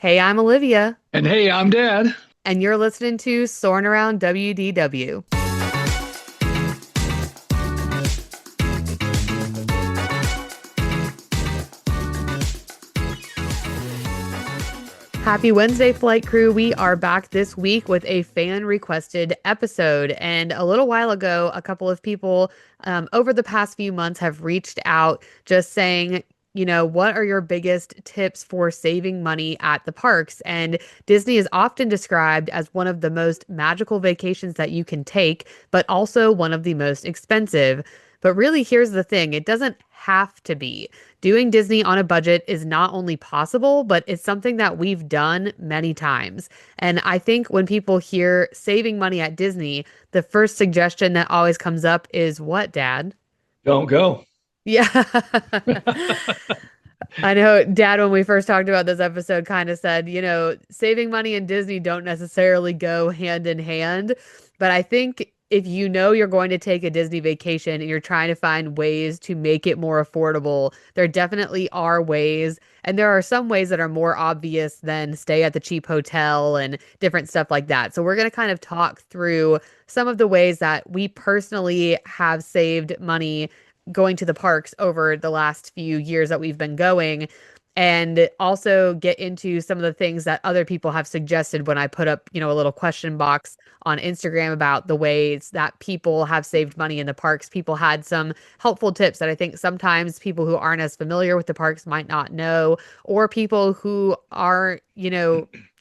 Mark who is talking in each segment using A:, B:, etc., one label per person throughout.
A: Hey, I'm Olivia,
B: And hey, I'm Dad.
A: and you're listening to Soarin' Around WDW. Happy Wednesday, flight crew. We are back this week with a fan requested episode. And a little while ago, a couple of people over the past few months have reached out just saying, what are your biggest tips for saving money at the parks? And Disney is often described as one of the most magical vacations that you can take, but also one of the most expensive. But really, here's the thing, it doesn't have to be. Doing Disney on a budget is not only possible, but it's something that we've done many times. And I think when people hear saving money at Disney, the first suggestion that always comes up is what, Dad?
B: Don't go.
A: Yeah. I know Dad, when we first talked about this episode, kind of said, saving money and Disney don't necessarily go hand in hand. But I think if you know you're going to take a Disney vacation and you're trying to find ways to make it more affordable, there definitely are ways. And there are some ways that are more obvious than stay at the cheap hotel and different stuff like that. So we're going to kind of talk through some of the ways that we personally have saved money going to the parks over the last few years that we've been going, and also get into some of the things that other people have suggested when I put up, a little question box on Instagram about the ways that people have saved money in the parks. People had some helpful tips that I think sometimes people who aren't as familiar with the parks might not know, or people who are,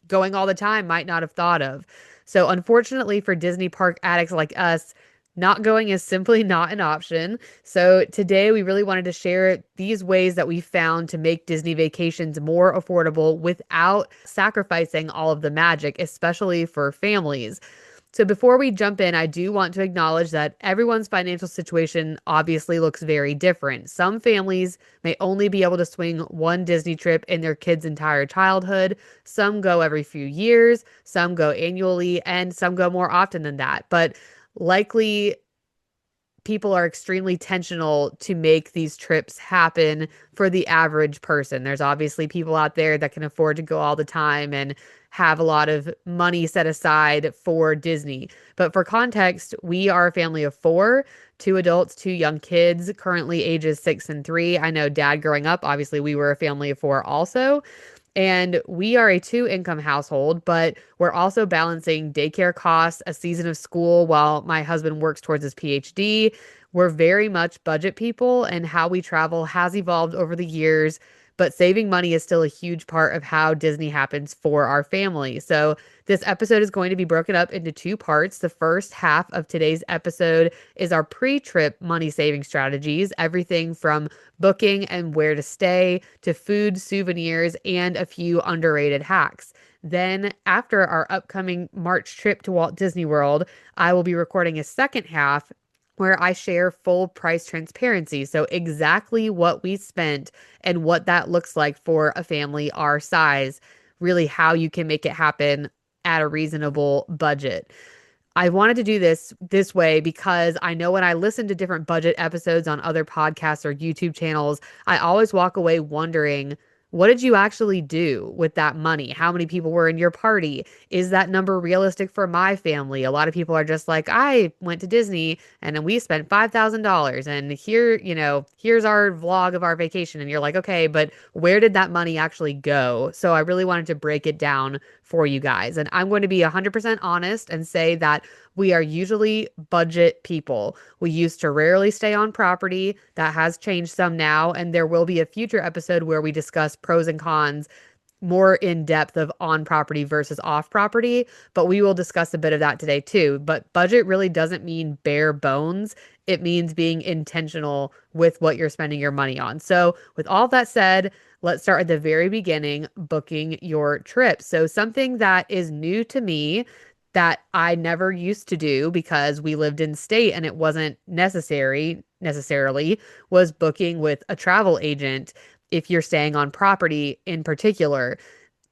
A: going all the time might not have thought of. So unfortunately for Disney park addicts like us, not going is simply not an option. So today we really wanted to share these ways that we found to make Disney vacations more affordable without sacrificing all of the magic, especially for families. So before we jump in, I do want to acknowledge that everyone's financial situation obviously looks very different. Some families may only be able to swing one Disney trip in their kids' entire childhood. Some go every few years, some go annually, and some go more often than that. But likely people are extremely intentional to make these trips happen for the average person. There's obviously people out there that can afford to go all the time and have a lot of money set aside for Disney. But for context, we are a family of four, two adults, two young kids, currently ages 6 and 3. I know Dad growing up, obviously, we were a family of four also. And we are a two-income household, but we're also balancing daycare costs, a season of school while my husband works towards his PhD. We're very much budget people, and how we travel has evolved over the years, but saving money is still a huge part of how Disney happens for our family. So, this episode is going to be broken up into two parts. The first half of today's episode is our pre-trip money saving strategies, everything from booking and where to stay to food, souvenirs, and a few underrated hacks. Then, after our upcoming March trip to Walt Disney World, I will be recording a second half where I share full price transparency. So, exactly what we spent and what that looks like for a family our size, really how you can make it happen at a reasonable budget. I wanted to do this way because I know when I listen to different budget episodes on other podcasts or YouTube channels, I always walk away wondering, what did you actually do with that money? How many people were in your party? Is that number realistic for my family? A lot of people are just like, I went to Disney and then we spent $5,000 and here's our vlog of our vacation. And you're like, okay, but where did that money actually go? So I really wanted to break it down for you guys. And I'm going to be 100% honest and say that we are usually budget people. We used to rarely stay on property. That has changed some now. And there will be a future episode where we discuss pros and cons more in depth of on property versus off property, but we will discuss a bit of that today too. But budget really doesn't mean bare bones. It means being intentional with what you're spending your money on. So, with all that said, let's start at the very beginning, booking your trip. So, something that is new to me that I never used to do because we lived in state and it wasn't necessarily was booking with a travel agent if you're staying on property in particular.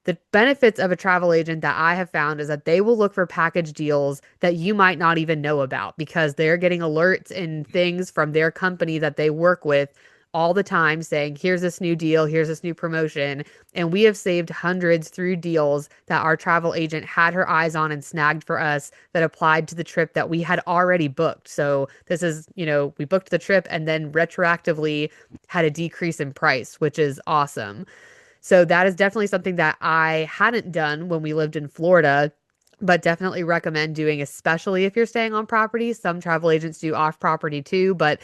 A: The benefits of a travel agent that I have found is that they will look for package deals that you might not even know about because they're getting alerts and things from their company that they work with all the time saying, here's this new deal, here's this new promotion. And we have saved hundreds through deals that our travel agent had her eyes on and snagged for us that applied to the trip that we had already booked. So this is, we booked the trip and then retroactively had a decrease in price, which is awesome. So that is definitely something that I hadn't done when we lived in Florida, but definitely recommend doing, especially if you're staying on property. Some travel agents do off property too, but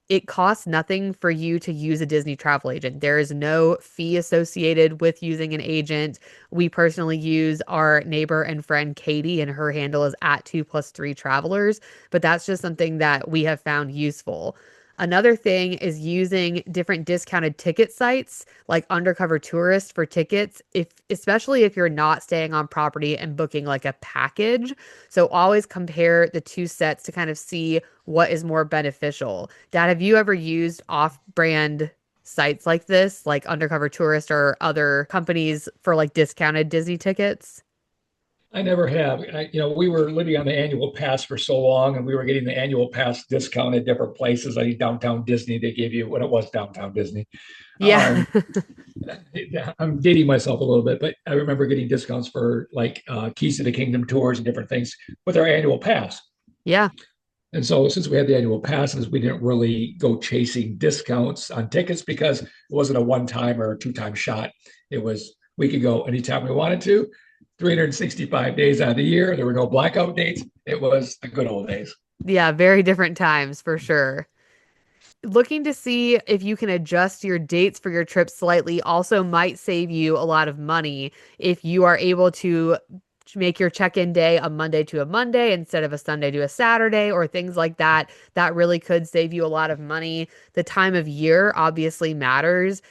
A: it costs nothing for you to use a Disney travel agent. There is no fee associated with using an agent. We personally use our neighbor and friend Katie, and her handle is at 2+3 travelers, but that's just something that we have found useful. Another thing is using different discounted ticket sites like Undercover Tourist for tickets, if especially if you're not staying on property and booking like a package. So always compare the two sets to kind of see what is more beneficial. Dad, have you ever used off-brand sites like this, like Undercover Tourist or other companies for like discounted Disney tickets?
B: I never have. We were living on the annual pass for so long, and we were getting the annual pass discount at different places. Like downtown Disney, they gave you when it was downtown Disney.
A: Yeah.
B: Um, I'm dating myself a little bit, but I remember getting discounts for like Keys to the Kingdom tours and different things with our annual pass.
A: Yeah.
B: And so, since we had the annual passes, we didn't really go chasing discounts on tickets because it wasn't a one time or a two-time shot. It was we could go anytime we wanted to, 365 days out of the year. There were no blackout dates. It was the good old days.
A: Yeah, very different times for sure. Looking to see if you can adjust your dates for your trip slightly also might save you a lot of money if you are able to make your check-in day a Monday to a Monday instead of a Sunday to a Saturday or things like that. That really could save you a lot of money. The time of year obviously matters.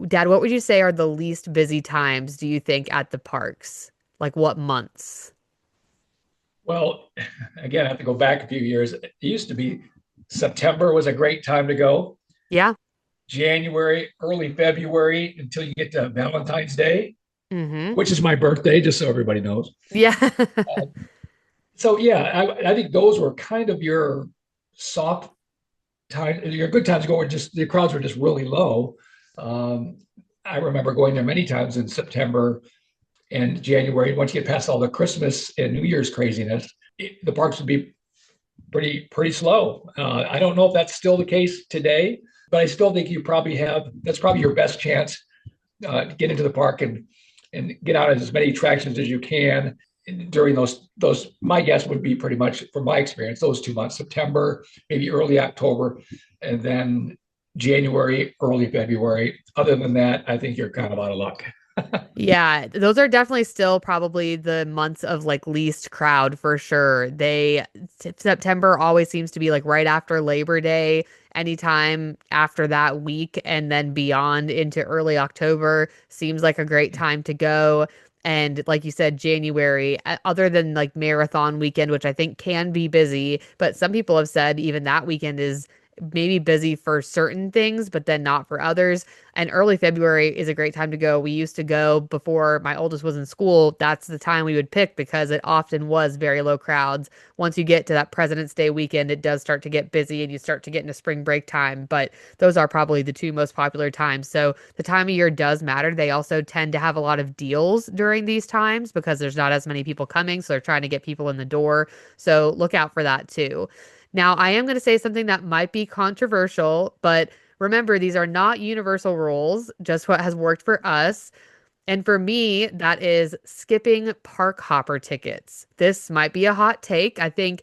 A: Dad, what would you say are the least busy times, do you think, at the parks? Like what months?
B: Well, again, I have to go back a few years. It used to be September was a great time to go.
A: Yeah.
B: January, early February until you get to Valentine's Day,
A: Mm-hmm.
B: which is my birthday, just so everybody knows.
A: Yeah.
B: Uh, so yeah, I think those were kind of your soft time, your good times go were just the crowds were just really low. Um, I remember going there many times in September and January. Once you get past all the Christmas and New Year's craziness, the parks would be pretty slow. I don't know if that's still the case today, but I still think you probably have that's probably your best chance to get into the park and get out as many attractions as you can during those. My guess would be pretty much from my experience those 2 months, September, maybe early October, and then January, early February. Other than that, I think you're kind of out of luck.
A: Yeah, those are definitely still probably the months of like least crowd for sure. September always seems to be like right after Labor Day, anytime after that week, and then beyond into early October seems like a great time to go. And like you said, January, other than like marathon weekend, which I think can be busy, but some people have said even that weekend is maybe busy for certain things, but then not for others. And early February is a great time to go. We used to go before my oldest was in school. That's the time we would pick because it often was very low crowds. Once you get to that President's Day weekend, it does start to get busy and you start to get into spring break time. But those are probably the two most popular times. So the time of year does matter. They also tend to have a lot of deals during these times because there's not as many people coming. So they're trying to get people in the door. So look out for that too. Now, I am going to say something that might be controversial, but remember, these are not universal rules, just what has worked for us. And for me, that is skipping park hopper tickets. This might be a hot take. I think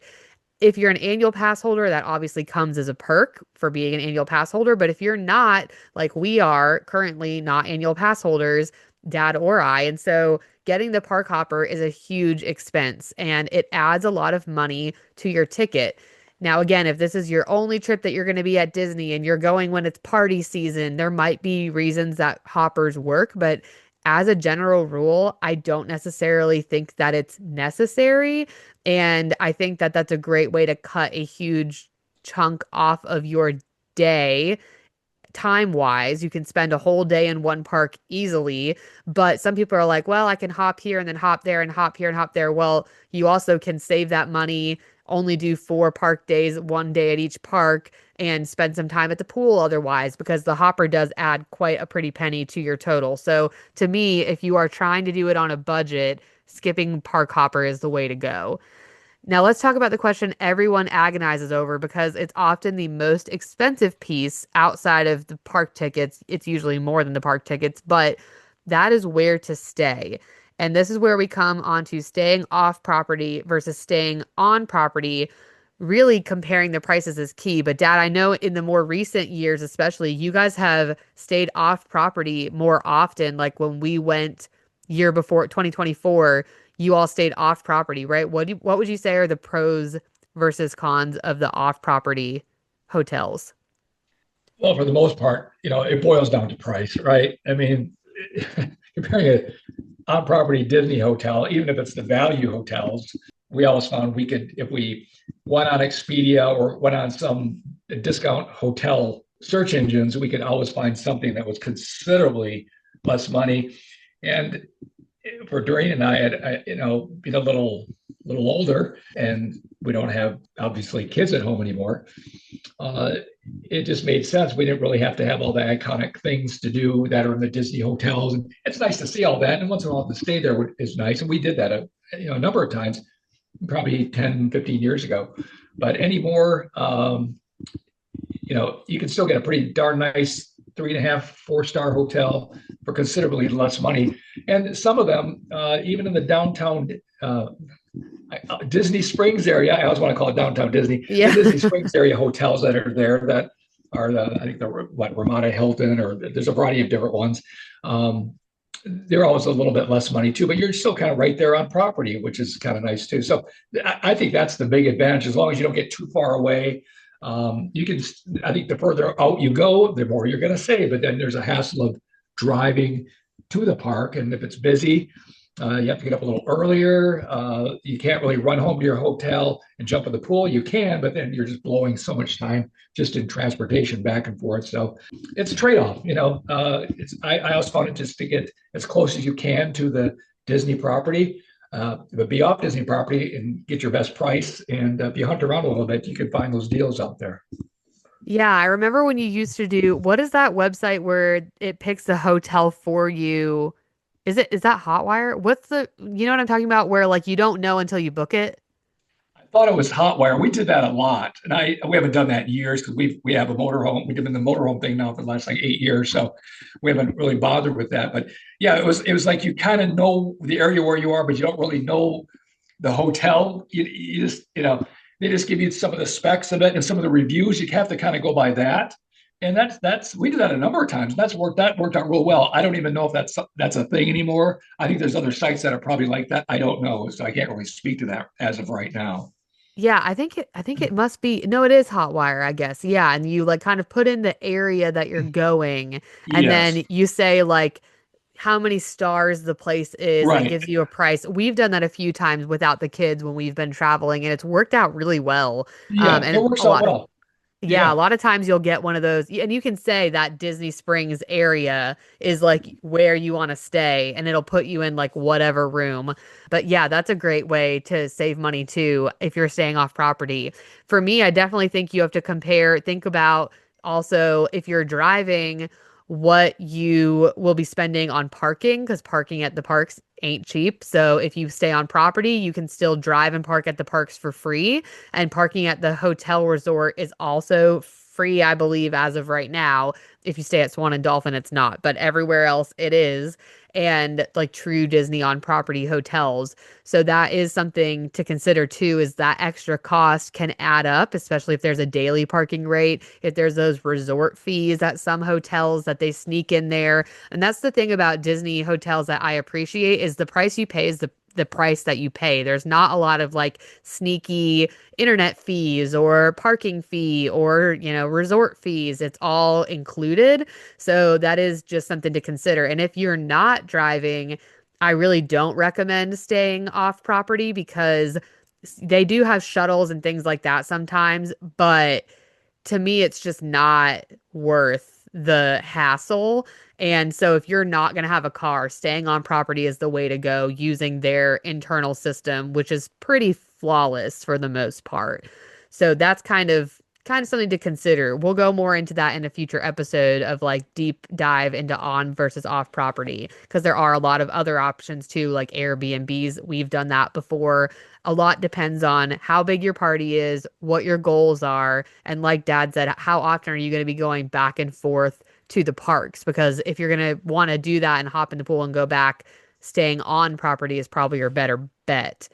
A: if you're an annual pass holder, that obviously comes as a perk for being an annual pass holder. But if you're not, like we are currently not annual pass holders, dad or I, and so getting the park hopper is a huge expense and it adds a lot of money to your ticket. Now, again, if this is your only trip that you're going to be at Disney and you're going when it's party season, there might be reasons that hoppers work, but as a general rule, I don't necessarily think that it's necessary. And I think that that's a great way to cut a huge chunk off of your day time wise. You can spend a whole day in one park easily, but some people are like, well, I can hop here and then hop there and hop here and hop there. Well, you also can save that money only do 4 park days, 1 day at each park, and spend some time at the pool otherwise, because the hopper does add quite a pretty penny to your total. So to me, if you are trying to do it on a budget, skipping park hopper is the way to go. Now, let's talk about the question everyone agonizes over because it's often the most expensive piece outside of the park tickets. It's usually more than the park tickets, but that is where to stay. And this is where we come on to staying off property versus staying on property. Really comparing the prices is key. But Dad, I know in the more recent years, especially, you guys have stayed off property more often. Like when we went year before 2024, you all stayed off property, right? What would you say are the pros versus cons of the off property hotels?
B: Well, for the most part, it boils down to price, right? I mean, comparing a on-property Disney hotel, even if it's the value hotels, we always found we could, if we went on Expedia or went on some discount hotel search engines, we could always find something that was considerably less money. And for Doreen and being a little older, and we don't have obviously kids at home anymore. Uh, it just made sense. We didn't really have to have all the iconic things to do that are in the Disney hotels, and it's nice to see all that. And once in a while, to stay there is nice, and we did that a number of times, probably 10, 15 years ago. But anymore, you can still get a pretty darn nice 3.5, 4-star hotel for considerably less money. And some of them, even in the downtown Disney Springs area, I always want to call it downtown Disney, the
A: Yeah.
B: Disney Springs area hotels that are there that are I think Ramada Hilton, or there's a variety of different ones. They're always a little bit less money too, but you're still kind of right there on property, which is kind of nice too. So I think that's the big advantage. As long as you don't get too far away, you can. I think the further out you go, the more you're going to save. But then there's a hassle of driving to the park, and if it's busy, you have to get up a little earlier. You can't really run home to your hotel and jump in the pool. You can, but then you're just blowing so much time just in transportation back and forth. So it's a trade-off. I always found it just to get as close as you can to the Disney property, but be off Disney property and get your best price. And if you hunt around a little bit, you can find those deals out there.
A: Yeah, I remember when you used to do, what is that website where it picks the hotel for you? Is that Hotwire? You know what I'm talking about, where like you don't know until you book it?
B: I thought it was Hotwire. We did that a lot, and we haven't done that in years because we have a motorhome. We've been the motorhome thing now for the last like 8 years, so we haven't really bothered with that. But yeah, it was like you kind of know the area where you are, but you don't really know the hotel. You just they just give you some of the specs of it and some of the reviews. You have to kind of go by that. And that's we did that a number of times. That worked out real well. I don't even know if that's a thing anymore. I think there's other sites that are probably like that. I don't know, so I can't really speak to that as of right now.
A: Yeah, I think it must be, no, it is Hotwire, I guess. Yeah, and you like kind of put in the area that you're going, and
B: Yes,
A: then you say like how many stars the place is, and it
B: right.
A: gives you a price. We've done that a few times without the kids when we've been traveling, and it's worked out really well.
B: Yeah, it
A: And
B: works
A: a
B: out
A: lot.
B: well.
A: Yeah, a
B: Yeah,
A: lot of times you'll get one of those, and you can say that Disney Springs area is like where you want to stay, and it'll put you in like whatever room. But yeah, that's a great way to save money too if you're staying off property. For me, I definitely think you have to think about also if you're driving, what you will be spending on parking, because parking at the parks ain't cheap. So if you stay on property, you can still drive and park at the parks for free. And parking at the hotel resort is also free, I believe, as of right now. If you stay at Swan and Dolphin, it's not, but everywhere else it is. And like true Disney on property hotels. So that is something to consider too, is that extra cost can add up, especially if there's a daily parking rate, if there's those resort fees at some hotels that they sneak in there. And that's the thing about Disney hotels that I appreciate, is the price you pay is the price that you pay. There's not a lot of like sneaky internet fees or parking fee or, resort fees. It's all included. So that is just something to consider. And if you're not driving, I really don't recommend staying off property, because they do have shuttles and things like that sometimes, but to me it's just not worth the hassle. And so if you're not going to have a car, staying on property is the way to go using their internal system, which is pretty flawless for the most part. So that's kind of something to consider. We'll go more into that in a future episode of like deep dive into on versus off property because there are a lot of other options too, like Airbnbs. We've done that before. A lot depends on how big your party is, what your goals are, and like Dad said, how often are you going to be going back and forth to the parks? Because if you're going to want to do that and hop in the pool and go back, staying on property is probably your better bet.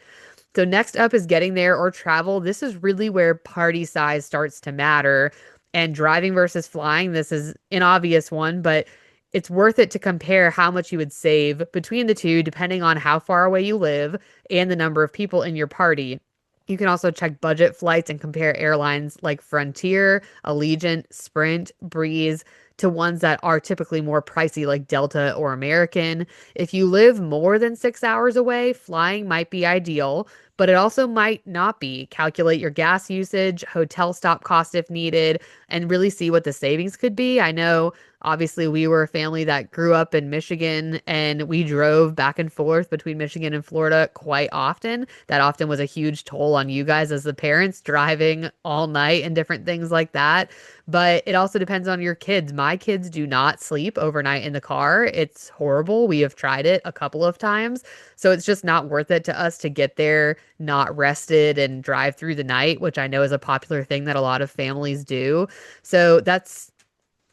A: So next up is getting there or travel. This is really where party size starts to matter. And driving versus flying, this is an obvious one, but it's worth it to compare how much you would save between the two, depending on how far away you live and the number of people in your party. You can also check budget flights and compare airlines like Frontier, Allegiant, Sprint, Breeze to ones that are typically more pricey like Delta or American. If you live more than 6 hours away, flying might be ideal, but it also might not be. Calculate your gas usage, hotel stop cost if needed, and really see what the savings could be. I know obviously we were a family that grew up in Michigan and we drove back and forth between Michigan and Florida quite often. That often was a huge toll on you guys as the parents driving all night and different things like that. But it also depends on your kids. My kids do not sleep overnight in the car. It's horrible. We have tried it a couple of times. So it's just not worth it to us to get there not rested and drive through the night, which I know is a popular thing that a lot of families do. So that's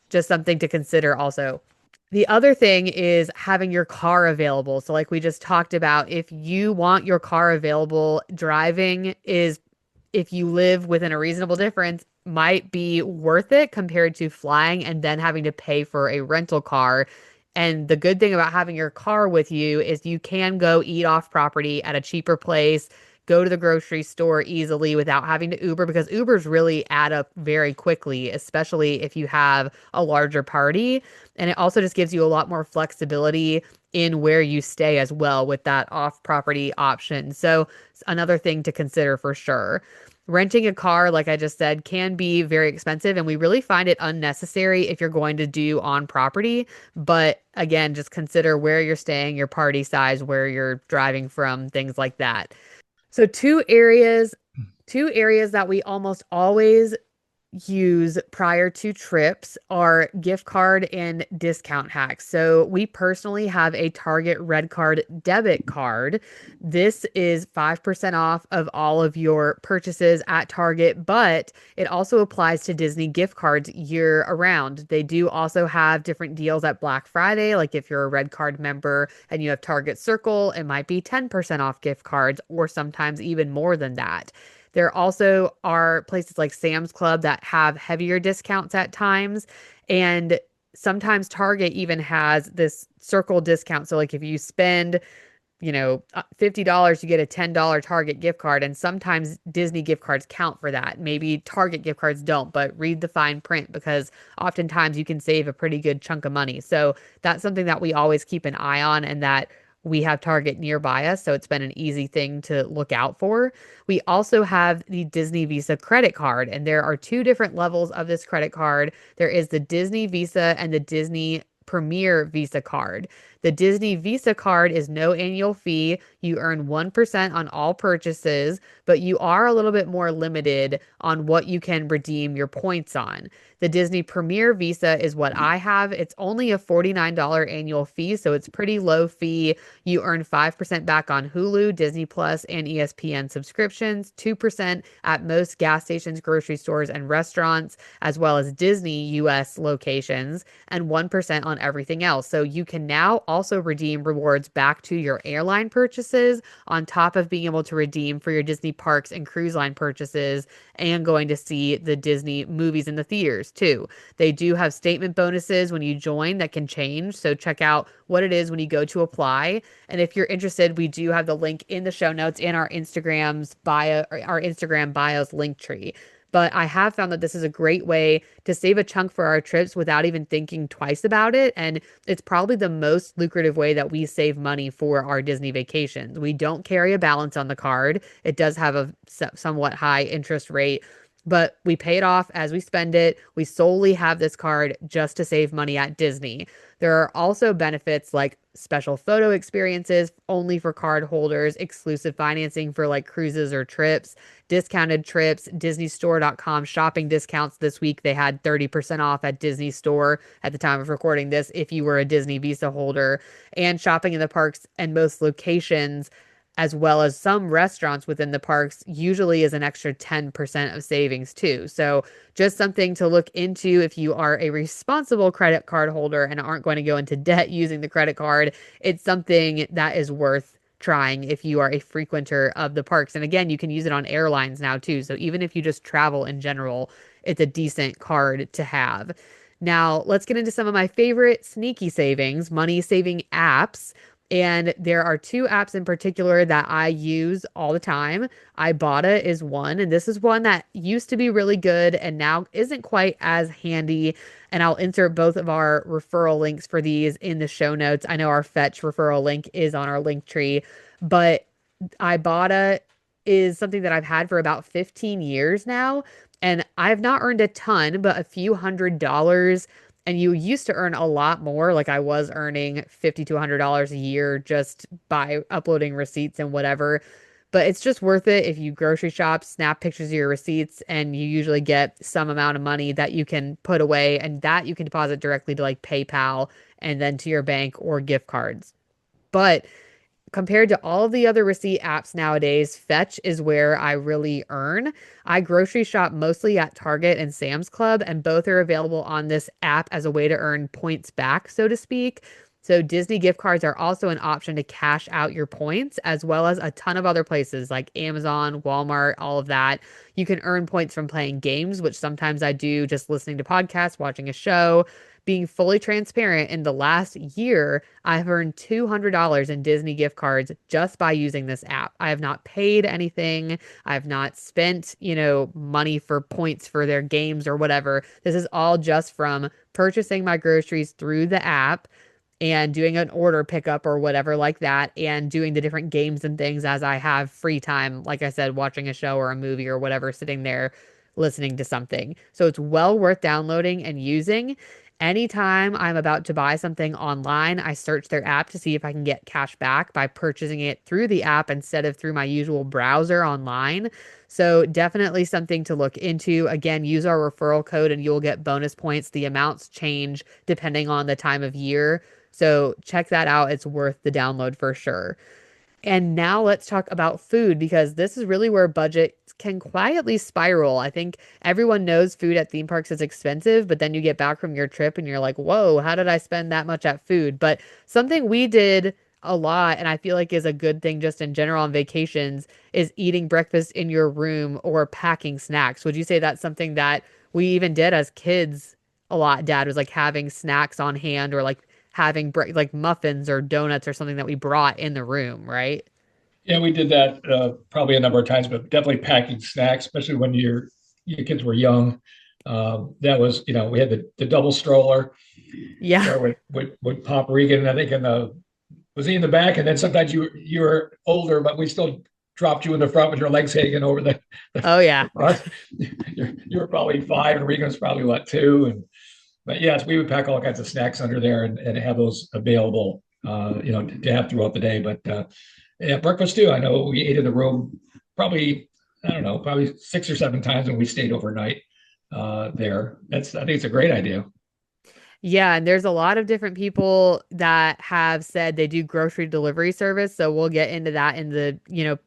A: just something to consider also. The other thing is having your car available. So, like we just talked about, if you want your car available, driving is, if you live within a reasonable difference, might be worth it compared to flying and then having to pay for a rental car. And the good thing about having your car with you is you can go eat off property at a cheaper place, go to the grocery store easily without having to Uber because Ubers really add up very quickly, especially if you have a larger party. And it also just gives you a lot more flexibility in where you stay as well with that off property option. So, it's another thing to consider for sure. Renting a car, like I just said, can be very expensive, and we really find it unnecessary if you're going to do on property. But again, just consider where you're staying, your party size, where you're driving from, things like that. So two areas that we almost always use prior to trips are gift card and discount hacks. So we personally have a Target Red Card debit card. This is 5% off of all of your purchases at Target, but it also applies to Disney gift cards year around. They do also have different deals at Black Friday, like if you're a Red Card member and you have Target Circle, it might be 10% off gift cards or sometimes even more than that. There also are places like Sam's Club that have heavier discounts at times. And sometimes Target even has this circle discount. So, like if you spend, $50, you get a $10 Target gift card. And sometimes Disney gift cards count for that. Maybe Target gift cards don't, but read the fine print because oftentimes you can save a pretty good chunk of money. So, that's something that we always keep an eye on and that we have Target nearby us, so it's been an easy thing to look out for. We also have the Disney Visa credit card, and there are two different levels of this credit card. There is the Disney Visa and the Disney Premier Visa card. The Disney Visa card is no annual fee. You earn 1% on all purchases, but you are a little bit more limited on what you can redeem your points on. The Disney Premier Visa is what I have. It's only a $49 annual fee, so it's pretty low fee. You earn 5% back on Hulu, Disney Plus, and ESPN subscriptions, 2% at most gas stations, grocery stores, and restaurants, as well as Disney US locations, and 1% on everything else. So you can now also redeem rewards back to your airline purchases on top of being able to redeem for your Disney parks and cruise line purchases and going to see the Disney movies in the theaters too. They do have statement bonuses when you join that can change. So check out what it is when you go to apply. And if you're interested, we do have the link in the show notes in our Instagram's bio, or our Instagram bio's link tree. But I have found that this is a great way to save a chunk for our trips without even thinking twice about it. And it's probably the most lucrative way that we save money for our Disney vacations. We don't carry a balance on the card. It does have a somewhat high interest rate but we pay it off as we spend it. We solely have this card just to save money at Disney. There are also benefits like special photo experiences only for card holders, exclusive financing for like cruises or trips, discounted trips, DisneyStore.com shopping discounts this week. They had 30% off at Disney Store at the time of recording this if you were a Disney Visa holder, and shopping in the parks and most locations as well as some restaurants within the parks usually is an extra 10% of savings too. So just something to look into if you are a responsible credit card holder and aren't going to go into debt using the credit card. It's something that is worth trying if you are a frequenter of the parks. And again, you can use it on airlines now too. So even if you just travel in general, it's a decent card to have. Now, let's get into some of my favorite sneaky savings, money saving apps. And there are two apps in particular that I use all the time. Ibotta is one, and this is one that used to be really good and now isn't quite as handy. And I'll insert both of our referral links for these in the show notes. I know our Fetch referral link is on our link tree, but Ibotta is something that I've had for about 15 years now. And I've not earned a ton, but a few $100s. And you used to earn a lot more. Like I was earning $50 to $100 a year just by uploading receipts and whatever. But it's just worth it if you grocery shop, snap pictures of your receipts, and you usually get some amount of money that you can put away and that you can deposit directly to like PayPal and then to your bank or gift cards. But compared to all of the other receipt apps nowadays, Fetch is where I really earn. I grocery shop mostly at Target and Sam's Club, and both are available on this app as a way to earn points back, so to speak. So Disney gift cards are also an option to cash out your points, as well as a ton of other places like Amazon, Walmart, all of that. You can earn points from playing games, which sometimes I do just listening to podcasts, watching a show. Being fully transparent, in the last year, I've earned $200 in Disney gift cards just by using this app. I have not paid anything. I have not spent, money for points for their games or whatever. This is all just from purchasing my groceries through the app and doing an order pickup or whatever like that, and doing the different games and things as I have free time, like I said, watching a show or a movie or whatever, sitting there listening to something. So it's well worth downloading and using. Anytime I'm about to buy something online, I search their app to see if I can get cash back by purchasing it through the app instead of through my usual browser online. So definitely something to look into. Again, use our referral code and you'll get bonus points. The amounts change depending on the time of year. So check that out. It's worth the download for sure. And now let's talk about food because this is really where budgets can quietly spiral. I think everyone knows food at theme parks is expensive, but then you get back from your trip and you're like, whoa, how did I spend that much at food? But something we did a lot and I feel like is a good thing just in general on vacations is eating breakfast in your room or packing snacks. Would you say that's something that we even did as kids a lot? Dad was like having snacks on hand or like having like muffins or donuts or something that we brought in the room, right?
B: Yeah, we did that probably a number of times, but definitely packing snacks, especially when your kids were young. That was, we had the double stroller
A: Yeah.
B: where would Pop Regan, I think, was he in the back? And then sometimes you were older, but we still dropped you in the front with your legs hanging over
A: Oh yeah.
B: the front. You were probably five, and Regan was probably what, two, and but yes, we would pack all kinds of snacks under there and have those available, to have throughout the day. But yeah, breakfast too. I know we ate in the room probably, I don't know, probably 6 or 7 times when we stayed overnight there. I think it's a great idea.
A: Yeah, and there's a lot of different people that have said they do grocery delivery service, so we'll get into that in the,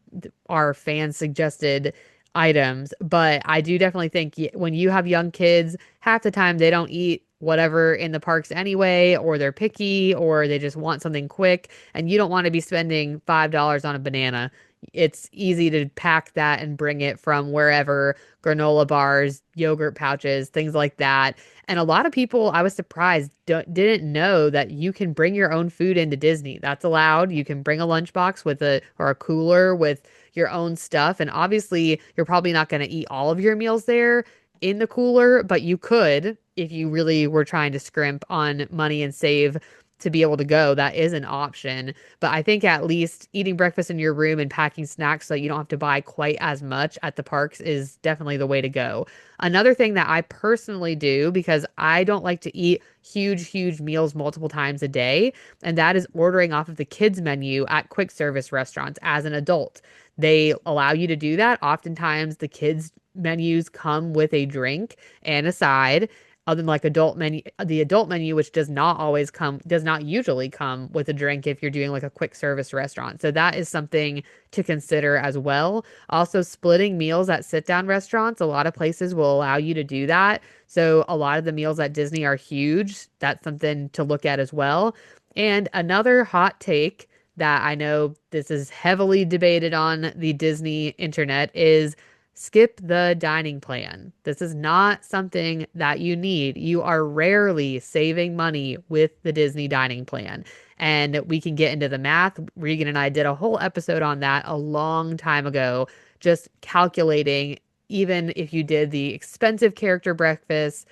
A: our fan suggested items. But I do definitely think when you have young kids, half the time they don't eat whatever in the parks anyway, or they're picky, or they just want something quick, and you don't want to be spending $5 on a banana. It's easy to pack that and bring it from wherever, granola bars, yogurt pouches, things like that. And a lot of people, I was surprised, didn't know that you can bring your own food into Disney. That's allowed. You can bring a lunchbox with or a cooler with your own stuff. And obviously, you're probably not going to eat all of your meals there in the cooler, but you could if you really were trying to scrimp on money and save. to be able to go, that is an option. But I think at least eating breakfast in your room and packing snacks so that you don't have to buy quite as much at the parks is definitely the way to go. Another thing that I personally do, because I don't like to eat huge meals multiple times a day, and that is ordering off of the kids menu at quick service restaurants as an adult. They allow you to do that. Oftentimes the kids menus come with a drink and a side. Other than like adult menu, the adult menu, which does not usually come with a drink if you're doing like a quick service restaurant. So that is something to consider as well. Also, splitting meals at sit down restaurants, a lot of places will allow you to do that. So a lot of the meals at Disney are huge. That's something to look at as well. And another hot take that I know this is heavily debated on the Disney internet is skip the dining plan. This is not something that you need. You are rarely saving money with the Disney dining plan. And we can get into the math. Regan and I did a whole episode on that a long time ago, just calculating even if you did the expensive character breakfast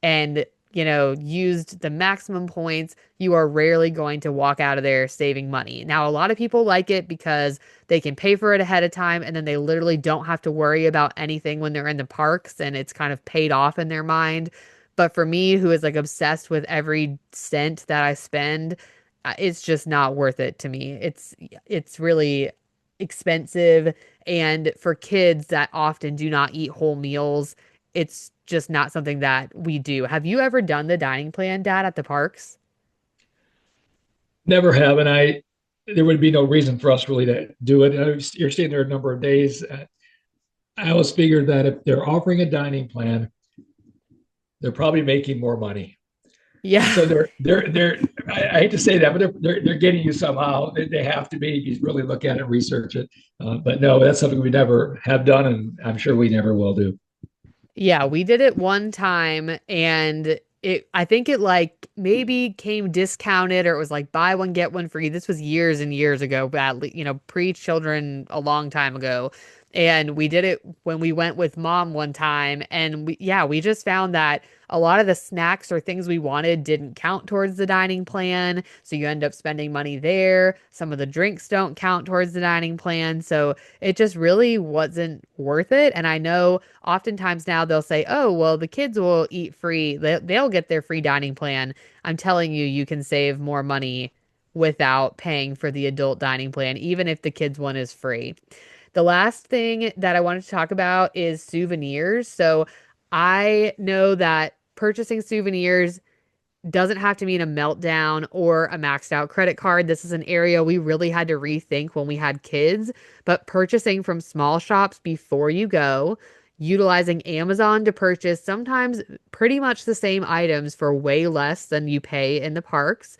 A: and used the maximum points, you are rarely going to walk out of there saving money. Now, a lot of people like it because they can pay for it ahead of time and then they literally don't have to worry about anything when they're in the parks and it's kind of paid off in their mind. But for me, who is like obsessed with every cent that I spend, it's just not worth it to me. It's really expensive, and for kids that often do not eat whole meals, it's just not something that we do. Have you ever done the dining plan, Dad, at the parks?
B: Never have, and there would be no reason for us really to do it. You're staying there a number of days. I always figured that if they're offering a dining plan, they're probably making more money.
A: Yeah.
B: So they're I hate to say that, but they're getting you somehow. They have to be. You really look at it and research it. But no, that's something we never have done, and I'm sure we never will do.
A: Yeah, we did it one time and I think it like maybe came discounted or it was like buy one get one free. This was years and years ago, badly, pre-children a long time ago. And we did it when we went with mom one time and we just found that a lot of the snacks or things we wanted didn't count towards the dining plan. So you end up spending money there. Some of the drinks don't count towards the dining plan. So it just really wasn't worth it. And I know oftentimes now they'll say, oh, well, the kids will eat free. They'll get their free dining plan. I'm telling you, you can save more money without paying for the adult dining plan, even if the kids one is free. The last thing that I wanted to talk about is souvenirs. So I know that purchasing souvenirs doesn't have to mean a meltdown or a maxed out credit card. This is an area we really had to rethink when we had kids, but purchasing from small shops before you go, utilizing Amazon to purchase sometimes pretty much the same items for way less than you pay in the parks,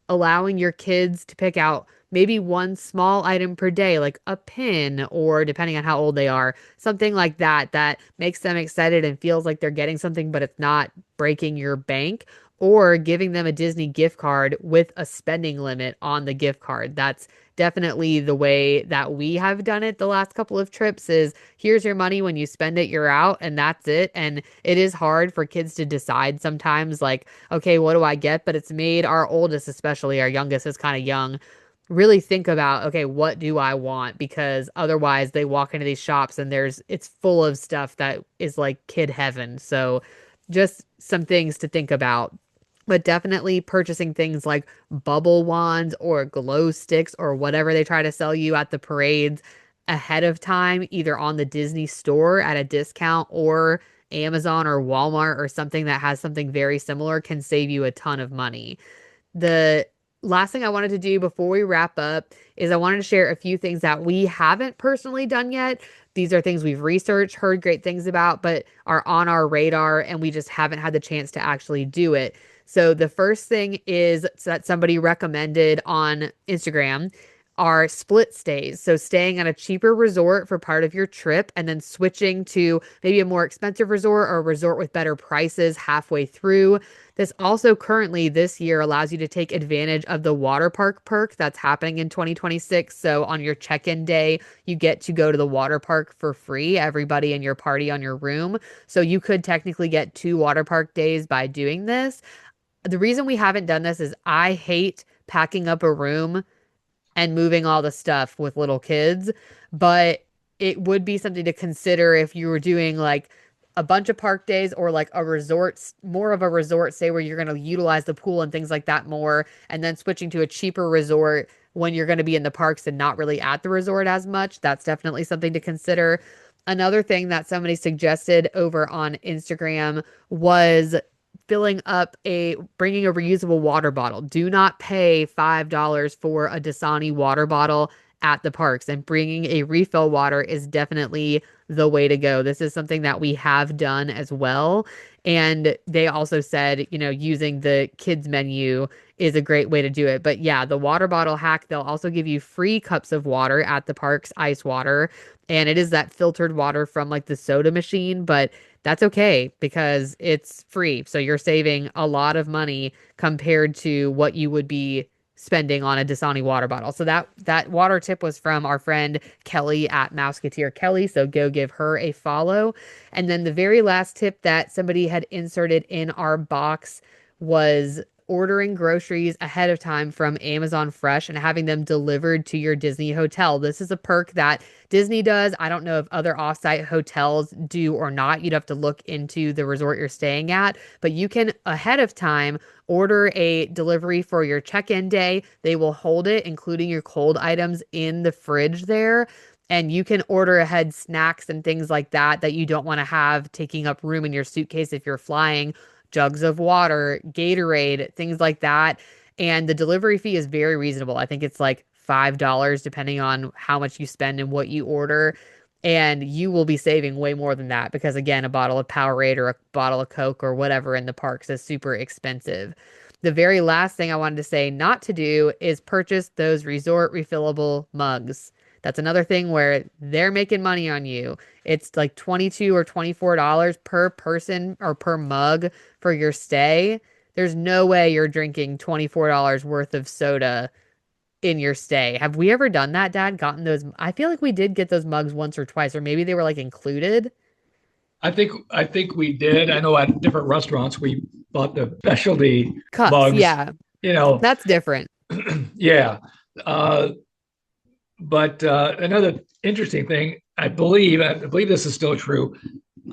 A: allowing your kids to pick out maybe one small item per day, like a pin, or depending on how old they are, something like that, that makes them excited and feels like they're getting something, but it's not breaking your bank, or giving them a Disney gift card with a spending limit on the gift card. That's definitely the way that we have done it the last couple of trips is here's your money. When you spend it, you're out, and that's it. And it is hard for kids to decide sometimes, like, okay, what do I get? But it's made our oldest, especially our youngest is kind of young, really think about, okay, what do I want? Because otherwise they walk into these shops and it's full of stuff that is like kid heaven. So just some things to think about. But definitely purchasing things like bubble wands or glow sticks or whatever they try to sell you at the parades ahead of time, either on the Disney store at a discount or Amazon or Walmart or something that has something very similar, can save you a ton of money. The last thing I wanted to do before we wrap up is I wanted to share a few things that we haven't personally done yet. These are things we've researched, heard great things about, but are on our radar, and we just haven't had the chance to actually do it. So the first thing is that somebody recommended on Instagram are split stays. So staying at a cheaper resort for part of your trip and then switching to maybe a more expensive resort or a resort with better prices halfway through. This also currently this year allows you to take advantage of the water park perk that's happening in 2026. So on your check-in day, you get to go to the water park for free, everybody in your party on your room. So you could technically get 2 water park days by doing this. The reason we haven't done this is I hate packing up a room and moving all the stuff with little kids, but it would be something to consider if you were doing like a bunch of park days or like a resort, more of a resort, say where you're going to utilize the pool and things like that more, and then switching to a cheaper resort when you're going to be in the parks and not really at the resort as much. That's definitely something to consider. Another thing that somebody suggested over on Instagram was bringing a reusable water bottle. Do not pay $5 for a Dasani water bottle at the parks, and bringing a refill water is definitely the way to go. This is something that we have done as well. And they also said, using the kids menu is a great way to do it. But yeah, the water bottle hack, they'll also give you free cups of water at the parks, ice water. And it is that filtered water from like the soda machine, but that's okay because it's free. So you're saving a lot of money compared to what you would be spending on a Dasani water bottle. So that water tip was from our friend Kelly at Mouseketeer Kelly. So go give her a follow. And then the very last tip that somebody had inserted in our box was ordering groceries ahead of time from Amazon Fresh and having them delivered to your Disney hotel. This is a perk that Disney does. I don't know if other offsite hotels do or not. You'd have to look into the resort you're staying at, but you can ahead of time order a delivery for your check-in day. They will hold it, including your cold items, in the fridge there. And you can order ahead snacks and things like that that you don't want to have taking up room in your suitcase if you're flying, jugs of water, Gatorade, things like that. And the delivery fee is very reasonable. I think it's like $5 depending on how much you spend and what you order. And you will be saving way more than that because, again, a bottle of Powerade or a bottle of Coke or whatever in the parks is super expensive. The very last thing I wanted to say not to do is purchase those resort refillable mugs. That's another thing where they're making money on you. It's like 22 or $24 per person or per mug for your stay. There's no way you're drinking $24 worth of soda in your stay. Have we ever done that, Dad? Gotten those? I feel like we did get those mugs once or twice, or maybe they were like included.
B: I think we did. I know at different restaurants we bought the specialty
A: Cups,
B: mugs.
A: yeah.
B: You know,
A: That's different.
B: yeah. Uh, but another interesting thing, I believe this is still true.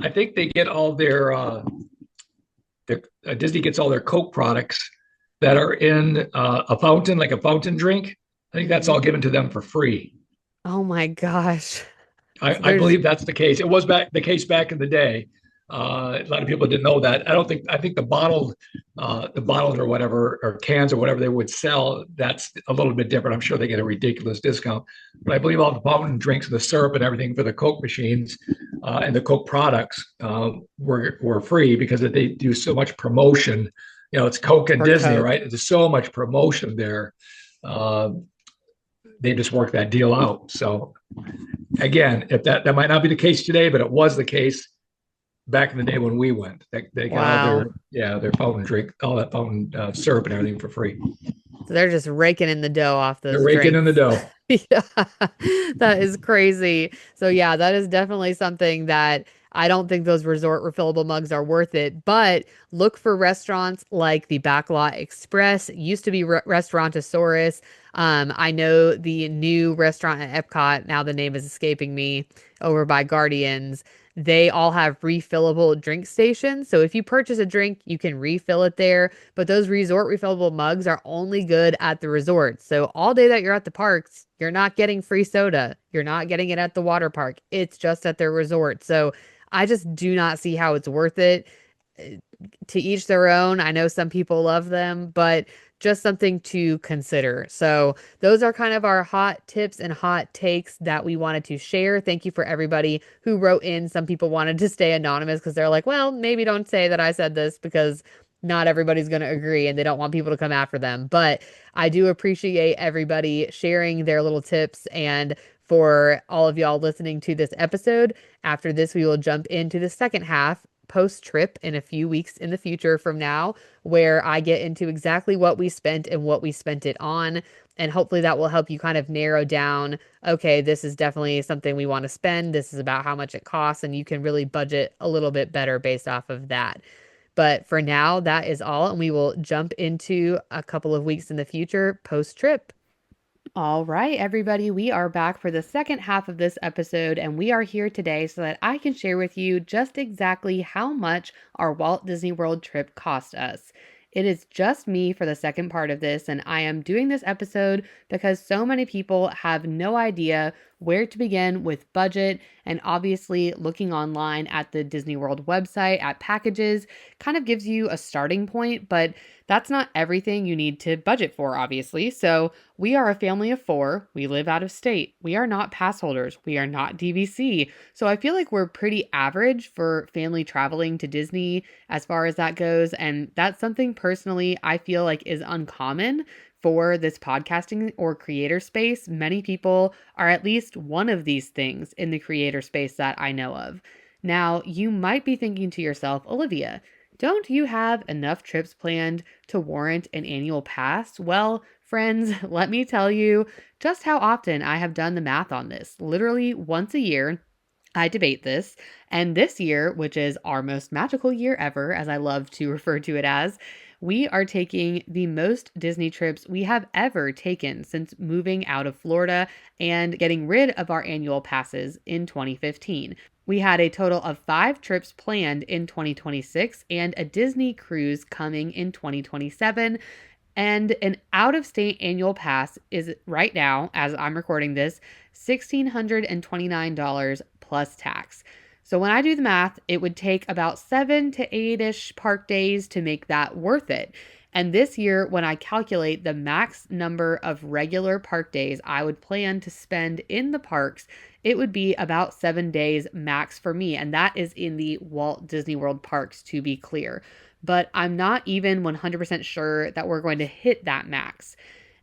B: I think they get all their Disney gets all their Coke products that are in a fountain, like a fountain drink. I think that's
A: Mhm.
B: all given to them for free.
A: Oh my gosh. So
B: I
A: there's
B: believe that's the case. It was the case back in the day. A lot of people didn't know that. I think the bottled or whatever, or cans or whatever they would sell, that's a little bit different. I'm sure they get a ridiculous discount. But I believe all the fountain drinks, the syrup and everything for the Coke machines and the Coke products were free because they do so much promotion. It's Coke and
A: for
B: Disney,
A: Coke.
B: right? There's so much promotion there. Uh, they just work that deal out. So again, if that might not be the case today, but it was the case back in the day when we went. They got all
A: Wow.
B: their fountain drink, all that fountain syrup and everything for free.
A: So they're just raking in the dough off
B: They're
A: those
B: raking in the
A: drinks.
B: dough.
A: Yeah, that is crazy. So yeah, that is definitely something that I don't think those resort refillable mugs are worth it. But look for restaurants like the Backlot Express. It used to be Restaurantosaurus. I know the new restaurant at Epcot, now the name is escaping me, over by Guardians. They all have refillable drink stations. So if you purchase a drink, you can refill it there. But those resort refillable mugs are only good at the resort. So all day that you're at the parks, you're not getting free soda. You're not getting it at the water park. It's just at their resort. So I just do not see how it's worth it. To each their own. I know some people love them, but just something to consider. So, those are kind of our hot tips and hot takes that we wanted to share. Thank you for everybody who wrote in. Some people wanted to stay anonymous because they're like, well, maybe don't say that I said this because not everybody's going to agree and they don't want people to come after them. But I do appreciate everybody sharing their little tips and for all of y'all listening to this episode. After this, we will jump into the second half post trip in a few weeks in the future from now, where I get into exactly what we spent and what we spent it on. And hopefully that will help you kind of narrow down, okay, this is definitely something we want to spend. This is about how much it costs. And you can really budget a little bit better based off of that. But for now, that is all. And we will jump into a couple of weeks in the future post trip. All right, everybody, we are back for the second half of this episode, and we are here today so that I can share with you just exactly how much our Walt Disney World trip cost us. It is just me for the second part of this, and I am doing this episode because so many people have no idea where to begin with budget, and obviously looking online at the Disney World website at packages kind of gives you a starting point, but that's not everything you need to budget for, obviously. So, we are a family of four. We live out of state. We are not pass holders. We are not DVC. So I feel like we're pretty average for family traveling to Disney as far as that goes. And that's something personally I feel like is uncommon for this podcasting or creator space. Many people are at least one of these things in the creator space that I know of. Now, you might be thinking to yourself, Olivia, don't you have enough trips planned to warrant an annual pass? Well, friends, let me tell you just how often I have done the math on this. Literally once a year, I debate this. And this year, which is our most magical year ever, as I love to refer to it as, we are taking the most Disney trips we have ever taken since moving out of Florida and getting rid of our annual passes in 2015. We had a total of 5 trips planned in 2026 and a Disney cruise coming in 2027. And an out of state annual pass is right now, as I'm recording this, $1,629 plus tax. So when I do the math, it would take about 7 to 8-ish park days to make that worth it. And this year, when I calculate the max number of regular park days I would plan to spend in the parks, it would be about 7 days max for me. And that is in the Walt Disney World parks, to be clear. But I'm not even 100% sure that we're going to hit that max.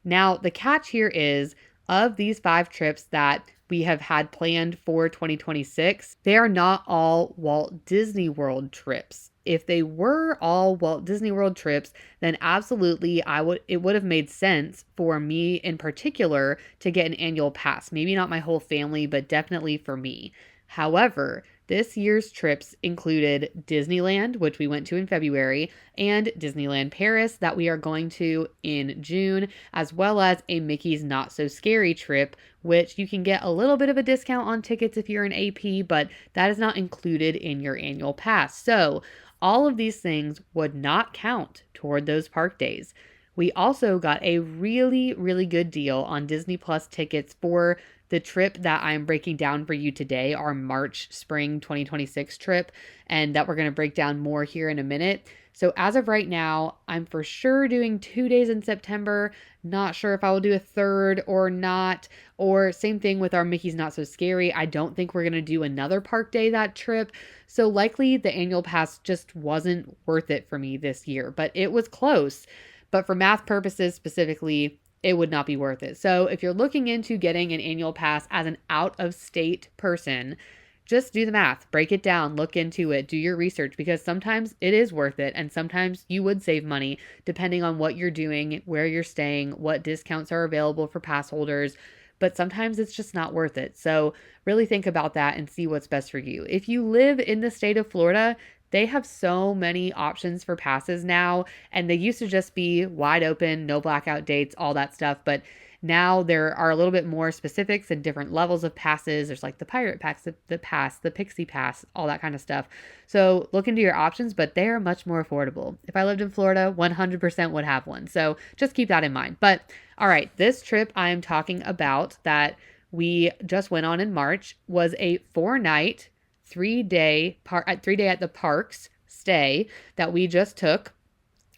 A: Now, the catch here is of these 5 trips that we have had planned for 2026, they are not all Walt Disney World trips. If they were all Walt Disney World trips, then absolutely it would have made sense for me in particular to get an annual pass. Maybe not my whole family, but definitely for me. However, this year's trips included Disneyland, which we went to in February, and Disneyland Paris that we are going to in June, as well as a Mickey's Not So Scary trip, which you can get a little bit of a discount on tickets if you're an AP, but that is not included in your annual pass. So all of these things would not count toward those park days. We also got a really, really good deal on Disney Plus tickets for the trip that I'm breaking down for you today, our March spring 2026 trip, and that we're going to break down more here in a minute. So as of right now, I'm for sure doing 2 days in September. Not sure if I will do a third or not. Or same thing with our Mickey's Not So Scary. I don't think we're going to do another park day that trip. So likely the annual pass just wasn't worth it for me this year, but it was close. But for math purposes specifically, it would not be worth it. So if you're looking into getting an annual pass as an out-of-state person, just do the math, break it down, look into it, do your research, because sometimes it is worth it and sometimes you would save money depending on what you're doing, where you're staying, what discounts are available for pass holders, but sometimes it's just not worth it. So really think about that and see what's best for you. If you live in the state of Florida, they have so many options for passes now, and they used to just be wide open, no blackout dates, all that stuff. But now there are a little bit more specifics and different levels of passes. There's like the Pirate Packs, the Pass, the Pixie Pass, all that kind of stuff. So look into your options, but they are much more affordable. If I lived in Florida, 100% would have one. So just keep that in mind. But all right, this trip I'm talking about that we just went on in March was a 4-night 3-day at the parks stay that we just took.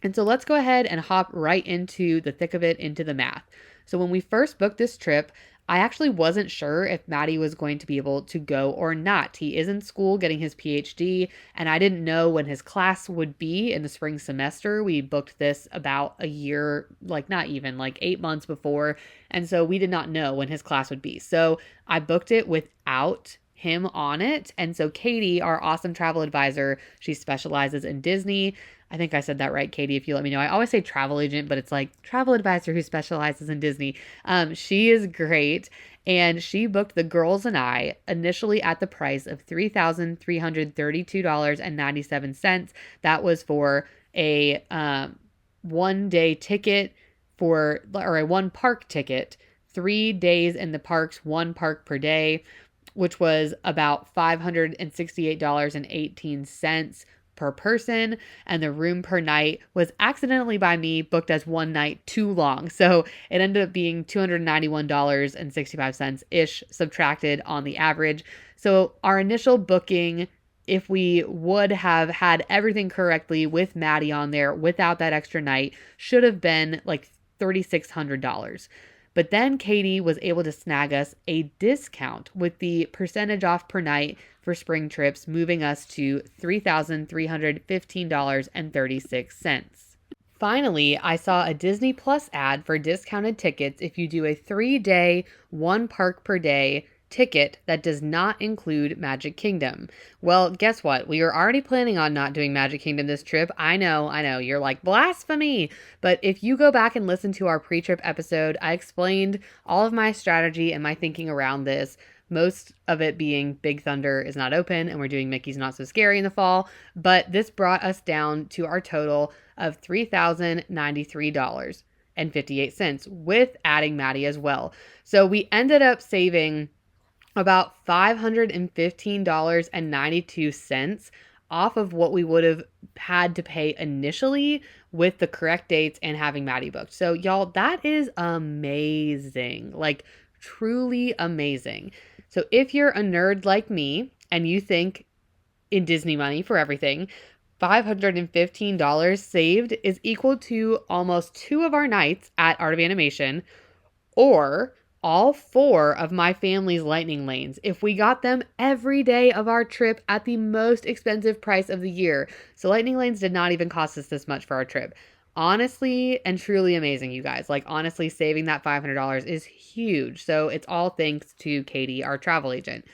A: And so let's go ahead and hop right into the thick of it, into the math. So when we first booked this trip, I actually wasn't sure if Maddie was going to be able to go or not. He is in school getting his PhD, and I didn't know when his class would be in the spring semester. We booked this about a year, like not even, like 8 months before. And so we did not know when his class would be. So I booked it without him on it. And so Katie, our awesome travel advisor, she specializes in Disney. I think I said that right, Katie, if you let me know. I always say travel agent, but it's like travel advisor who specializes in Disney. She is great. And she booked the girls and I initially at the price of $3,332.97. That was for a 1 day ticket or a one park ticket, 3 days in the parks, one park per day, which was about $568.18 per person, and the room per night was accidentally by me booked as one night too long. So it ended up being $291.65 ish subtracted on the average. So our initial booking, if we would have had everything correctly with Maddie on there without that extra night, should have been like $3,600. But then Katie was able to snag us a discount with the percentage off per night for spring trips, moving us to $3,315.36. Finally, I saw a Disney Plus ad for discounted tickets if you do a 3 day, one park per day ticket that does not include Magic Kingdom. Well, guess what? We were already planning on not doing Magic Kingdom this trip. I know, you're like, blasphemy. But if you go back and listen to our pre trip episode, I explained all of my strategy and my thinking around this. Most of it being Big Thunder is not open and we're doing Mickey's Not So Scary in the fall. But this brought us down to our total of $3,093.58 with adding Maddie as well. So we ended up saving about $515.92 off of what we would have had to pay initially with the correct dates and having Maddie booked. So y'all, that is amazing. Like truly amazing. So if you're a nerd like me and you think in Disney money for everything, $515 saved is equal to almost 2 of our nights at Art of Animation or all 4 of my family's lightning lanes if we got them every day of our trip at the most expensive price of the year. So lightning lanes did not even cost us this much for our trip. Honestly and truly amazing, you guys. Like honestly, saving that $500 is huge. So it's all thanks to Katie, our travel agent.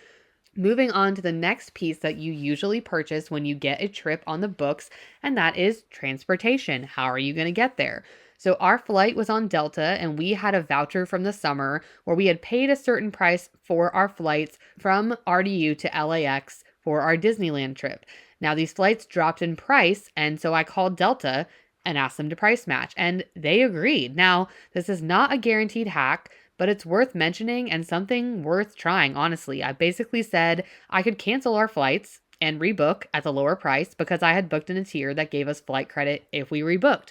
A: Moving on to the next piece that you usually purchase when you get a trip on the books, and that is transportation. How are you going to get there? So our flight was on Delta and we had a voucher from the summer where we had paid a certain price for our flights from RDU to LAX for our Disneyland trip. Now these flights dropped in price, and so I called Delta and asked them to price match, and they agreed. Now, this is not a guaranteed hack, but it's worth mentioning and something worth trying, honestly. I basically said I could cancel our flights and rebook at the lower price because I had booked in a tier that gave us flight credit if we rebooked.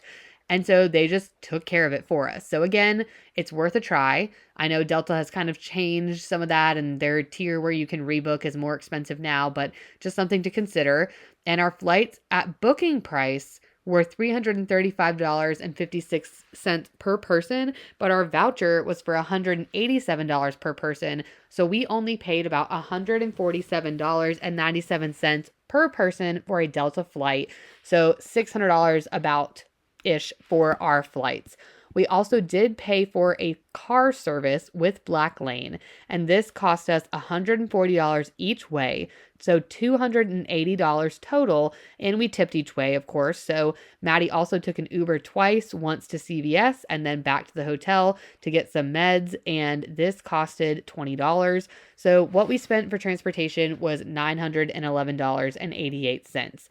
A: And so they just took care of it for us. So again, it's worth a try. I know Delta has kind of changed some of that and their tier where you can rebook is more expensive now, but just something to consider. And our flights at booking price were $335.56 per person, but our voucher was for $187 per person. So we only paid about $147.97 per person for a Delta flight. So $600 about ish for our flights. We also did pay for a car service with Black Lane, and this cost us $140 each way, so $280 total, and we tipped each way, of course. So Maddie also took an Uber twice, once to CVS and then back to the hotel to get some meds, and this costed $20. So what we spent for transportation was $911.88.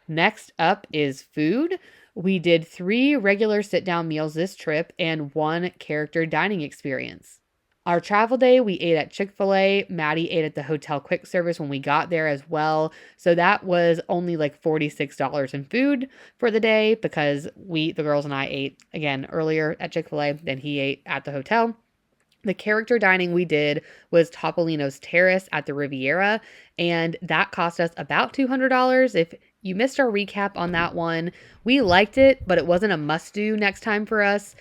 A: Next up is food. We did 3 regular sit-down meals this trip and 1 character dining experience. Our travel day, we ate at Chick-fil-A. Maddie ate at the hotel quick service when we got there as well. So that was only like $46 in food for the day because the girls and I ate again earlier at Chick-fil-A than he ate at the hotel. The character dining we did was Topolino's Terrace at the Riviera, and that cost us about $200. If you missed our recap on that one, we liked it, but it wasn't a must-do next time for us.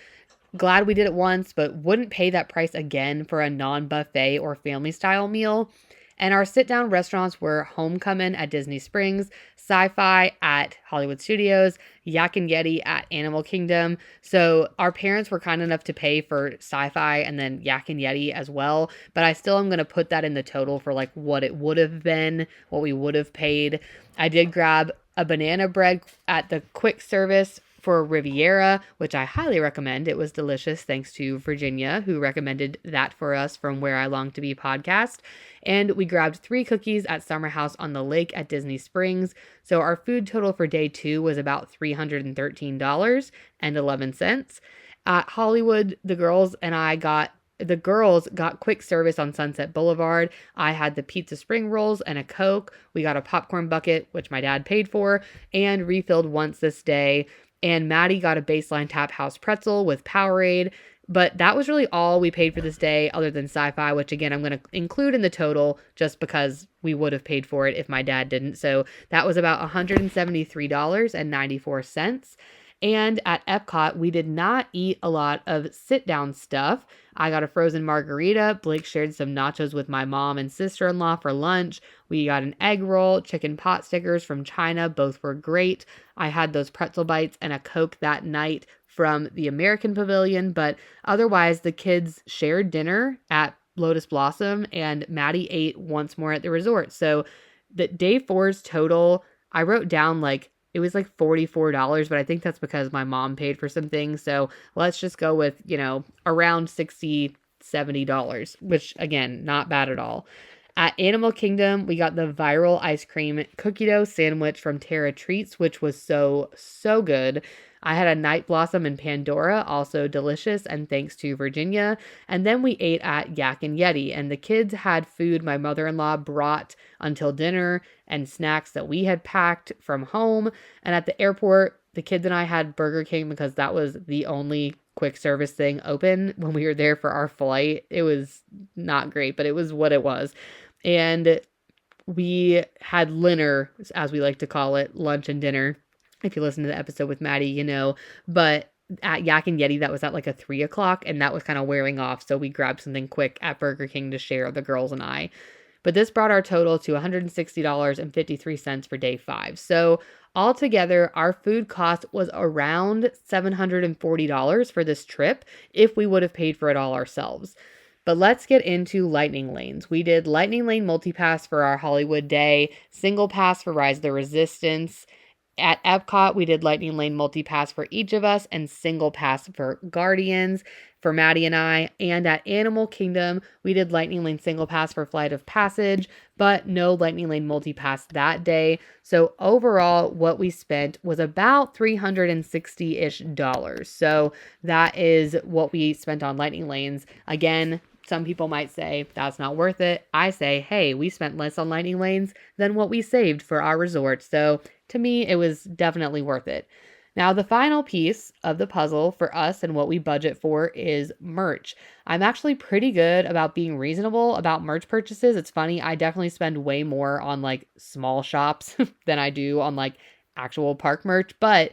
A: Glad we did it once, but wouldn't pay that price again for a non-buffet or family-style meal. And our sit-down restaurants were Homecoming at Disney Springs, Sci-Fi at Hollywood Studios, Yak and Yeti at Animal Kingdom. So our parents were kind enough to pay for Sci-Fi and then Yak and Yeti as well. But I still am going to put that in the total for like what it would have been, what we would have paid. I did grab a banana bread at the quick service for Riviera, which I highly recommend. It was delicious, thanks to Virginia, who recommended that for us from Where I Long to Be podcast. And we grabbed 3 cookies at Summer House on the Lake at Disney Springs. So our food total for day 2 was about $313.11. At Hollywood, the girls got quick service on Sunset Boulevard. I had the pizza spring rolls and a Coke. We got a popcorn bucket, which my dad paid for, and refilled once this day. And Maddie got a baseline Tap House pretzel with Powerade. But that was really all we paid for this day, other than sci-fi, which again, I'm going to include in the total just because we would have paid for it if my dad didn't. So that was about $173.94. And at Epcot, we did not eat a lot of sit-down stuff. I got a frozen margarita. Blake shared some nachos with my mom and sister-in-law for lunch. We got an egg roll, chicken pot stickers from China. Both were great. I had those pretzel bites and a Coke that night from the American Pavilion, but otherwise the kids shared dinner at Lotus Blossom and Maddie ate once more at the resort. So the day 4's total, I wrote down like it was like $44, but I think that's because my mom paid for some things. So let's just go with, around $60-$70, which again, not bad at all. At Animal Kingdom, we got the viral ice cream cookie dough sandwich from Terra Treats, which was so, so good. I had a Night Blossom and Pandora, also delicious, and thanks to Virginia. And then we ate at Yak and Yeti, and the kids had food my mother-in-law brought until dinner and snacks that we had packed from home. And at the airport, the kids and I had Burger King because that was the only quick service thing open when we were there for our flight. It was not great, but it was what it was. And we had dinner, as we like to call it, lunch and dinner. If you listen to the episode with Maddie, but at Yak and Yeti, that was at like a 3 o'clock, and that was kind of wearing off. So we grabbed something quick at Burger King to share, the girls and I. But this brought our total to $160.53 for day 5. So altogether, our food cost was around $740 for this trip if we would have paid for it all ourselves. But let's get into lightning lanes. We did lightning lane multipass for our Hollywood day, single pass for Rise of the Resistance. At Epcot, we did lightning lane multipass for each of us and single pass for Guardians for Maddie and I. And at Animal Kingdom, we did lightning lane single pass for Flight of Passage, but no lightning lane multipass that day. So overall, what we spent was about $360-ish. So that is what we spent on lightning lanes. Again, some people might say that's not worth it. I say, hey, we spent less on lightning lanes than what we saved for our resort. So to me, it was definitely worth it. Now, the final piece of the puzzle for us and what we budget for is merch. I'm actually pretty good about being reasonable about merch purchases. It's funny, I definitely spend way more on like small shops than I do on like actual park merch, but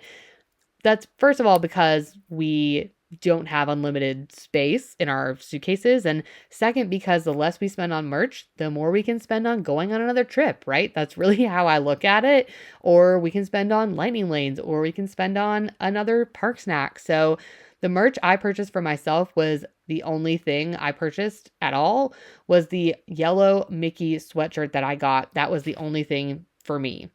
A: that's first of all because we don't have unlimited space in our suitcases. And second, because the less we spend on merch, the more we can spend on going on another trip, right? That's really how I look at it. Or we can spend on lightning lanes, or we can spend on another park snack. So the merch I purchased for myself was the only thing I purchased at all was the yellow Mickey sweatshirt that I got. That was the only thing for me.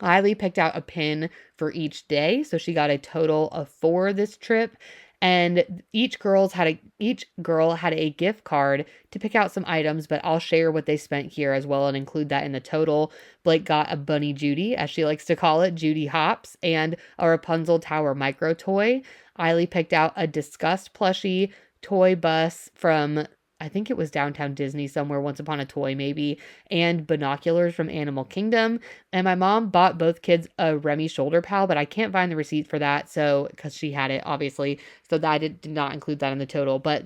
A: Kylie picked out a pin for each day, so she got a total of 4 this trip. And each girl had a gift card to pick out some items, but I'll share what they spent here as well and include that in the total. Blake got a Bunny Judy, as she likes to call it, Judy Hops, and a Rapunzel Tower micro toy. Eiley picked out a Disgust plushie, toy bus from, I think it was Downtown Disney somewhere, Once Upon a Toy maybe, and binoculars from Animal Kingdom. And my mom bought both kids a Remy shoulder pal, but I can't find the receipt for that, so because she had it, obviously. So that I did not include that in the total. But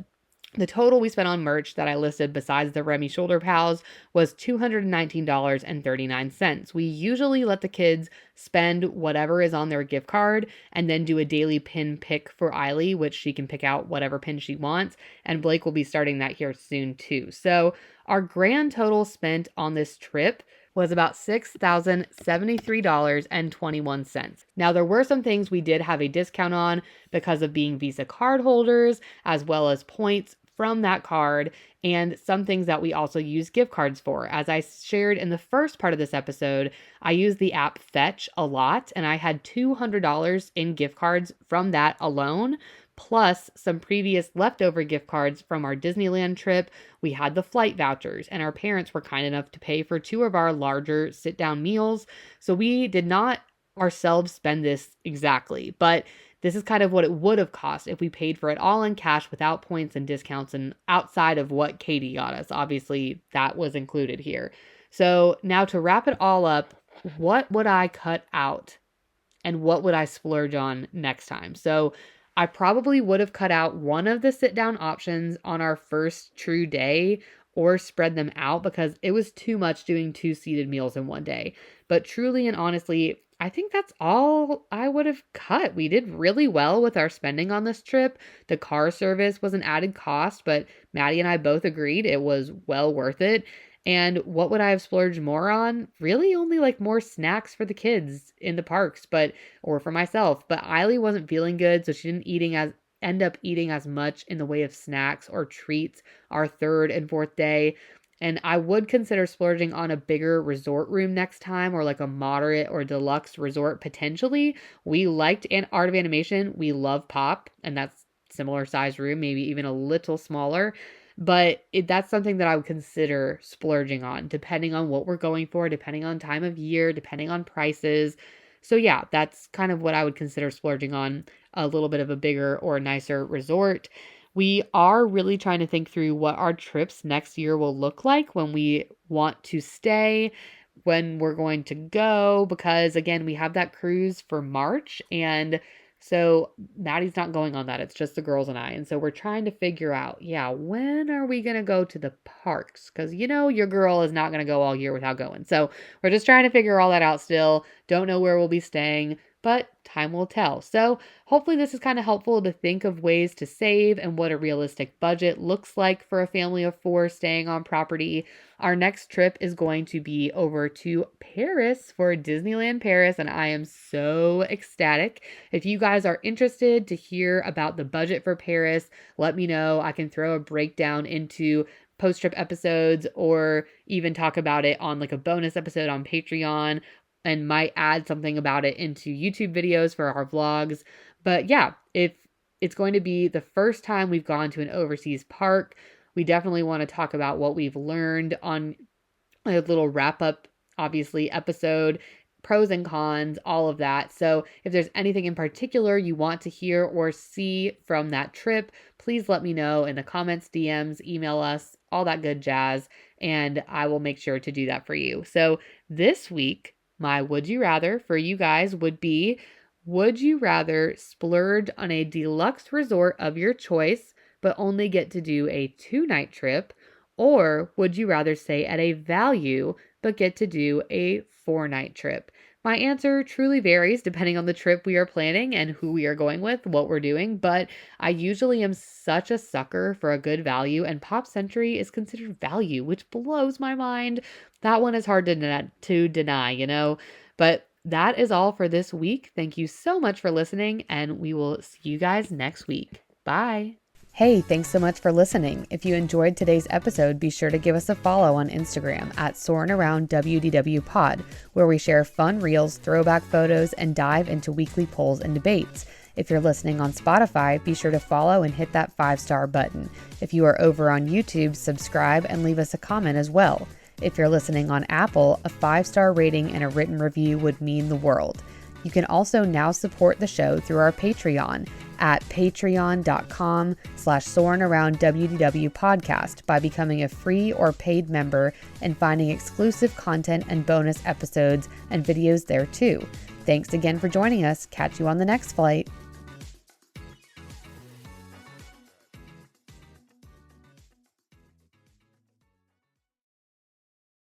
A: the total we spent on merch that I listed besides the Remy shoulder pals was $219.39. We usually let the kids spend whatever is on their gift card and then do a daily pin pick for Eiley, which she can pick out whatever pin she wants. And Blake will be starting that here soon too. So our grand total spent on this trip was about $6,073.21. Now, there were some things we did have a discount on because of being Visa card holders, as well as points from that card, and some things that we also use gift cards for. As I shared in the first part of this episode, I use the app Fetch a lot, and I had $200 in gift cards from that alone, plus some previous leftover gift cards from our Disneyland trip. We had the flight vouchers, and our parents were kind enough to pay for 2 of our larger sit-down meals. So we did not ourselves spend this exactly, but this is kind of what it would have cost if we paid for it all in cash without points and discounts and outside of what Katie got us. Obviously, that was included here. So now to wrap it all up, what would I cut out and what would I splurge on next time? So I probably would have cut out one of the sit down options on our first true day or spread them out because it was too much doing 2 seated meals in one day. But truly and honestly, I think that's all I would have cut. We did really well with our spending on this trip. The car service was an added cost, but Maddie and I both agreed it was well worth it. And what would I have splurged more on? Really only like more snacks for the kids in the parks, or for myself. But Eiley wasn't feeling good, so she didn't end up eating as much in the way of snacks or treats our third and fourth day. And I would consider splurging on a bigger resort room next time, or like a moderate or deluxe resort potentially. We liked Art of Animation. We love Pop, and that's similar size room, maybe even a little smaller. But that's something that I would consider splurging on, depending on what we're going for, depending on time of year, depending on prices. So yeah, that's kind of what I would consider splurging on, a little bit of a bigger or nicer resort. We are really trying to think through what our trips next year will look like, when we want to stay, when we're going to go, because again, we have that cruise for March, and so Maddie's not going on that. It's just the girls and I. And so we're trying to figure out, yeah, when are we going to go to the parks? Because, your girl is not going to go all year without going. So we're just trying to figure all that out still. Don't know where we'll be staying, but time will tell. So hopefully this is kind of helpful to think of ways to save and what a realistic budget looks like for a family of 4 staying on property. Our next trip is going to be over to Paris for Disneyland Paris, and I am so ecstatic. If you guys are interested to hear about the budget for Paris, let me know. I can throw a breakdown into post-trip episodes, or even talk about it on like a bonus episode on Patreon, and might add something about it into YouTube videos for our vlogs. But yeah, if it's going to be the first time we've gone to an overseas park, we definitely want to talk about what we've learned on a little wrap-up, obviously, episode, pros and cons, all of that. So if there's anything in particular you want to hear or see from that trip, please let me know in the comments, DMs, email us, all that good jazz, and I will make sure to do that for you. So this week, my would you rather for you guys would be, would you rather splurge on a deluxe resort of your choice, but only get to do a 2-night trip? Or would you rather stay at a value, but get to do a 4-night trip? My answer truly varies depending on the trip we are planning and who we are going with, what we're doing, but I usually am such a sucker for a good value, and Pop Century is considered value, which blows my mind. That one is hard to deny. But that is all for this week. Thank you so much for listening, and we will see you guys next week. Bye. Hey, thanks so much for listening. If you enjoyed today's episode, be sure to give us a follow on Instagram at Soarin Around WDW Pod, where we share fun reels, throwback photos, and dive into weekly polls and debates. If you're listening on Spotify, be sure to follow and hit that 5-star button. If you are over on YouTube, subscribe and leave us a comment as well. If you're listening on Apple, a 5-star rating and a written review would mean the world. You can also now support the show through our Patreon at patreon.com/SoarinAroundWDW podcast by becoming a free or paid member and finding exclusive content and bonus episodes and videos there too. Thanks again for joining us. Catch you on the next flight.